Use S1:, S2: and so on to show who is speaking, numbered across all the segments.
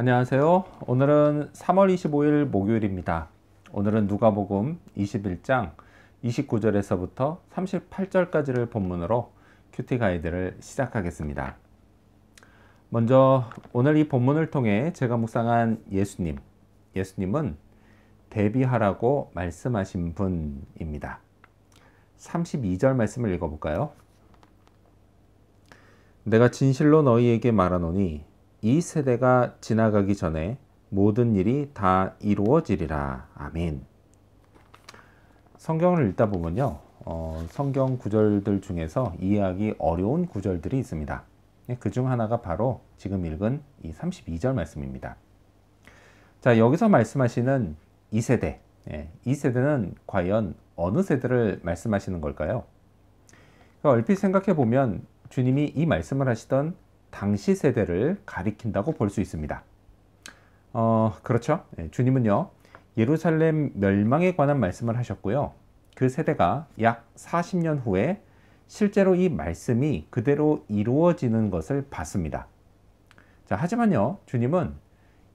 S1: 안녕하세요. 오늘은 3월 25일 목요일입니다. 오늘은 누가복음 21장 29절에서부터 38절까지를 본문으로 큐티 가이드를 시작하겠습니다. 먼저 오늘 이 본문을 통해 제가 묵상한 예수님은 대비하라고 말씀하신 분입니다. 32절 말씀을 읽어볼까요? 내가 진실로 너희에게 말하노니 이 세대가 지나가기 전에 모든 일이 다 이루어지리라. 아멘. 성경을 읽다 보면요, 성경 구절들 중에서 이해하기 어려운 구절들이 있습니다. 그 중 하나가 바로 지금 읽은 이 32절 말씀입니다. 자, 여기서 말씀하시는 이 세대, 이 세대는 과연 어느 세대를 말씀하시는 걸까요? 얼핏 생각해 보면 주님이 이 말씀을 하시던 당시 세대를 가리킨다고 볼 수 있습니다. 그렇죠. 주님은요, 예루살렘 멸망에 관한 말씀을 하셨고요. 그 세대가 약 40년 후에 실제로 이 말씀이 그대로 이루어지는 것을 봤습니다. 자, 하지만요, 주님은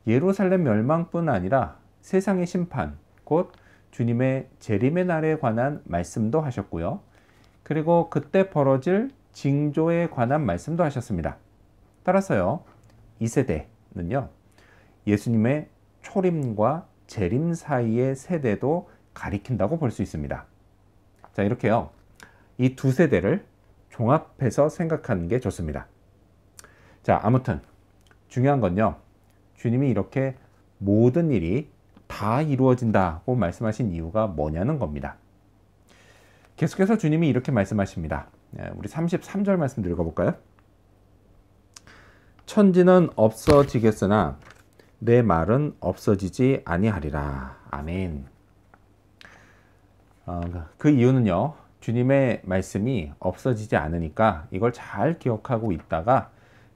S1: 예루살렘 멸망뿐 아니라 세상의 심판, 곧 주님의 재림의 날에 관한 말씀도 하셨고요. 그리고 그때 벌어질 징조에 관한 말씀도 하셨습니다. 따라서요, 이 세대는요, 예수님의 초림과 재림 사이의 세대도 가리킨다고 볼 수 있습니다. 자, 이렇게요, 이 두 세대를 종합해서 생각하는 게 좋습니다. 자, 아무튼 중요한 건요, 주님이 이렇게 모든 일이 다 이루어진다고 말씀하신 이유가 뭐냐는 겁니다. 계속해서 주님이 이렇게 말씀하십니다. 우리 33절 말씀 읽어볼까요? 천지는 없어지겠으나 내 말은 없어지지 아니하리라. 아멘. 그 이유는요, 주님의 말씀이 없어지지 않으니까 이걸 잘 기억하고 있다가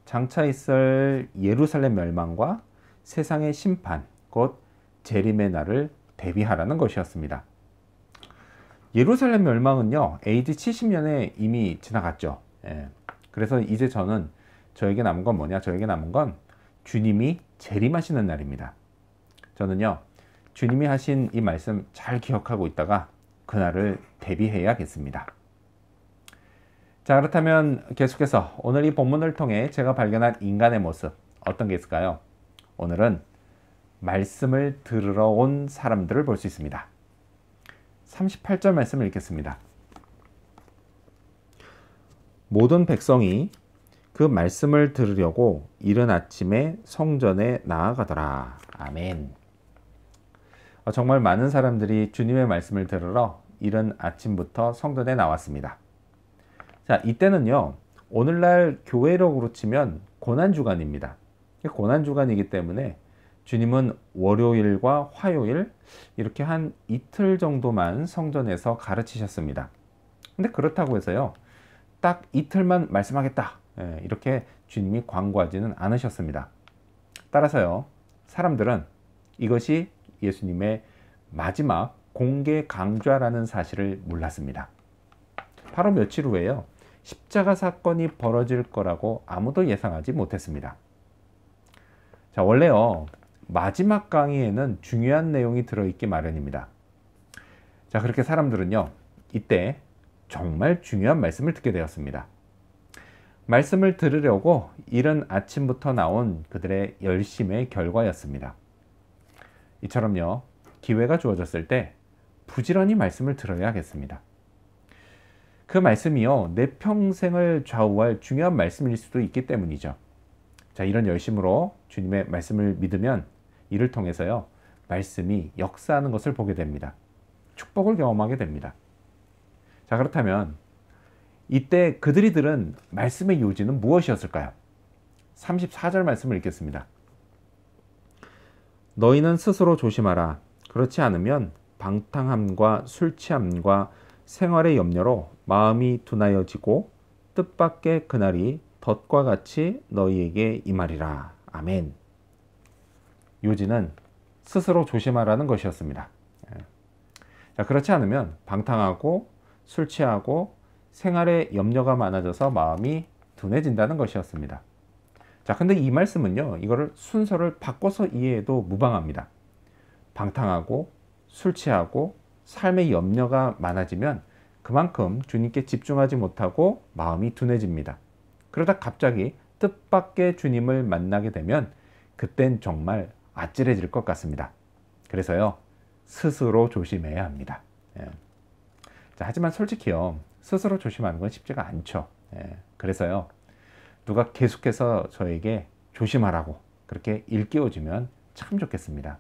S1: 장차 있을 예루살렘 멸망과 세상의 심판, 곧 재림의 날을 대비하라는 것이었습니다. 예루살렘 멸망은요, AD 70년에 이미 지나갔죠. 그래서 이제 저에게 남은 건 뭐냐? 저에게 남은 건 주님이 재림하시는 날입니다. 저는요, 주님이 하신 이 말씀 잘 기억하고 있다가 그날을 대비해야겠습니다. 자, 그렇다면 계속해서 오늘 이 본문을 통해 제가 발견한 인간의 모습, 어떤 게 있을까요? 오늘은 말씀을 들으러 온 사람들을 볼 수 있습니다. 38절 말씀을 읽겠습니다. 모든 백성이 그 말씀을 들으려고 이른 아침에 성전에 나아가더라. 아멘. 정말 많은 사람들이 주님의 말씀을 들으러 이른 아침부터 성전에 나왔습니다. 자, 이때는요, 오늘날 교회력으로 치면 고난주간입니다. 고난주간이기 때문에 주님은 월요일과 화요일 이렇게 한 이틀 정도만 성전에서 가르치셨습니다. 근데 그렇다고 해서요, 딱 이틀만 말씀하겠다, 이렇게 주님이 광고하지는 않으셨습니다. 따라서요, 사람들은 이것이 예수님의 마지막 공개 강좌라는 사실을 몰랐습니다. 바로 며칠 후에요, 십자가 사건이 벌어질 거라고 아무도 예상하지 못했습니다. 자, 원래요, 마지막 강의에는 중요한 내용이 들어있기 마련입니다. 자, 그렇게 사람들은요, 이때 정말 중요한 말씀을 듣게 되었습니다. 말씀을 들으려고 이른 아침부터 나온 그들의 열심의 결과였습니다. 이처럼요, 기회가 주어졌을 때 부지런히 말씀을 들어야겠습니다. 그 말씀이요, 내 평생을 좌우할 중요한 말씀일 수도 있기 때문이죠. 자, 이런 열심으로 주님의 말씀을 믿으면 이를 통해서요, 말씀이 역사하는 것을 보게 됩니다. 축복을 경험하게 됩니다. 자, 그렇다면 이때 그들이 들은 말씀의 요지는 무엇이었을까요? 34절 말씀을 읽겠습니다. 너희는 스스로 조심하라. 그렇지 않으면 방탕함과 술 취함과 생활의 염려로 마음이 둔하여지고 뜻밖의 그날이 덫과 같이 너희에게 임하리라. 아멘. 요지는 스스로 조심하라는 것이었습니다. 자, 그렇지 않으면 방탕하고 술 취하고 생활에 염려가 많아져서 마음이 둔해진다는 것이었습니다. 자, 근데 이 말씀은요, 이거를 순서를 바꿔서 이해해도 무방합니다. 방탕하고 술 취하고 삶의 염려가 많아지면 그만큼 주님께 집중하지 못하고 마음이 둔해집니다. 그러다 갑자기 뜻밖의 주님을 만나게 되면 그땐 정말 아찔해질 것 같습니다. 그래서요, 스스로 조심해야 합니다. 예. 자, 하지만 솔직히요, 스스로 조심하는 건 쉽지가 않죠. 예. 그래서요, 누가 계속해서 저에게 조심하라고 그렇게 일깨워주면 참 좋겠습니다.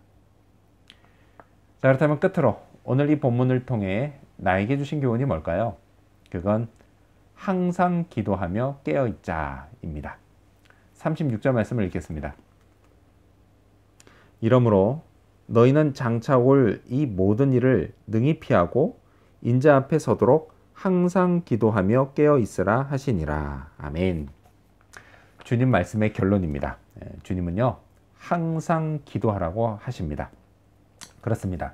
S1: 자, 그렇다면 끝으로 오늘 이 본문을 통해 나에게 주신 교훈이 뭘까요? 그건 항상 기도하며 깨어있자입니다. 36절 말씀을 읽겠습니다. 이러므로 너희는 장차 올 이 모든 일을 능히 피하고 인자 앞에 서도록 항상 기도하며 깨어있으라 하시니라. 아멘. 주님 말씀의 결론입니다. 주님은요, 항상 기도하라고 하십니다. 그렇습니다.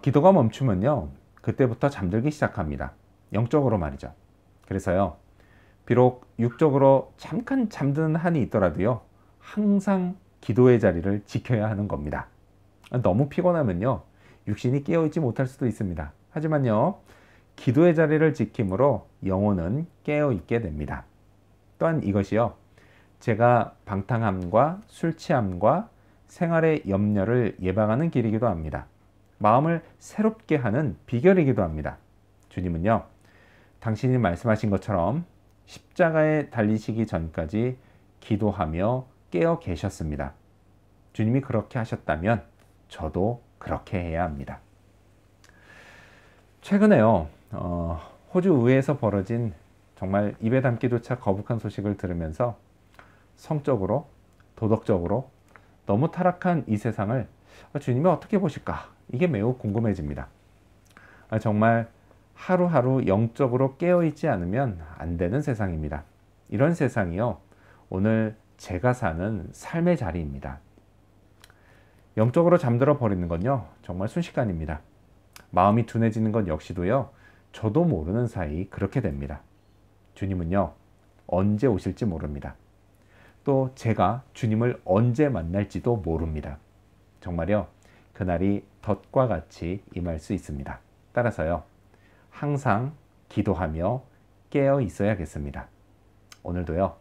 S1: 기도가 멈추면요, 그때부터 잠들기 시작합니다. 영적으로 말이죠. 그래서요, 비록 육적으로 잠깐 잠드는 한이 있더라도요, 항상 기도의 자리를 지켜야 하는 겁니다. 너무 피곤하면요, 육신이 깨어있지 못할 수도 있습니다. 하지만요, 기도의 자리를 지킴으로 영혼은 깨어있게 됩니다. 또한 이것이요, 제가 방탕함과 술 취함과 생활의 염려를 예방하는 길이기도 합니다. 마음을 새롭게 하는 비결이기도 합니다. 주님은요, 당신이 말씀하신 것처럼 십자가에 달리시기 전까지 기도하며 깨어 계셨습니다. 주님이 그렇게 하셨다면 저도 그렇게 해야 합니다. 최근에요, 호주 의회에서 벌어진 정말 입에 담기조차 거북한 소식을 들으면서 성적으로, 도덕적으로 너무 타락한 이 세상을 주님이 어떻게 보실까? 이게 매우 궁금해집니다. 정말 하루하루 영적으로 깨어있지 않으면 안 되는 세상입니다. 이런 세상이요, 오늘 제가 사는 삶의 자리입니다. 영적으로 잠들어 버리는 건요, 정말 순식간입니다. 마음이 둔해지는 것 역시도요, 저도 모르는 사이 그렇게 됩니다. 주님은요, 언제 오실지 모릅니다. 또 제가 주님을 언제 만날지도 모릅니다. 정말요, 그날이 덫과 같이 임할 수 있습니다. 따라서요, 항상 기도하며 깨어 있어야겠습니다. 오늘도요,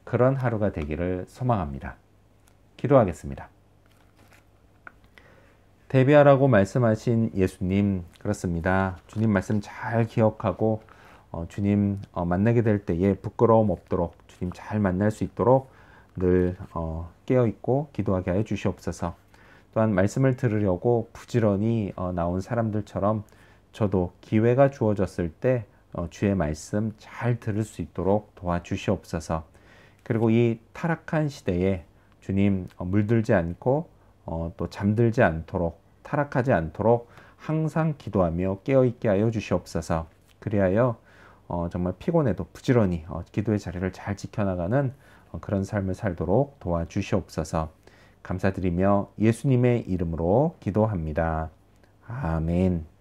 S1: 그런 하루가 되기를 소망합니다. 기도하겠습니다. 대비하라고 말씀하신 예수님, 그렇습니다. 주님 말씀 잘 기억하고 주님 만나게 될 때에 부끄러움 없도록 주님 잘 만날 수 있도록 늘 깨어있고 기도하게 하여 주시옵소서. 또한 말씀을 들으려고 부지런히 나온 사람들처럼 저도 기회가 주어졌을 때 주의 말씀 잘 들을 수 있도록 도와주시옵소서. 그리고 이 타락한 시대에 주님 물들지 않고 또 잠들지 않도록, 타락하지 않도록 항상 기도하며 깨어있게 하여 주시옵소서. 그리하여 정말 피곤해도 부지런히 기도의 자리를 잘 지켜나가는 그런 삶을 살도록 도와주시옵소서. 감사드리며 예수님의 이름으로 기도합니다. 아멘.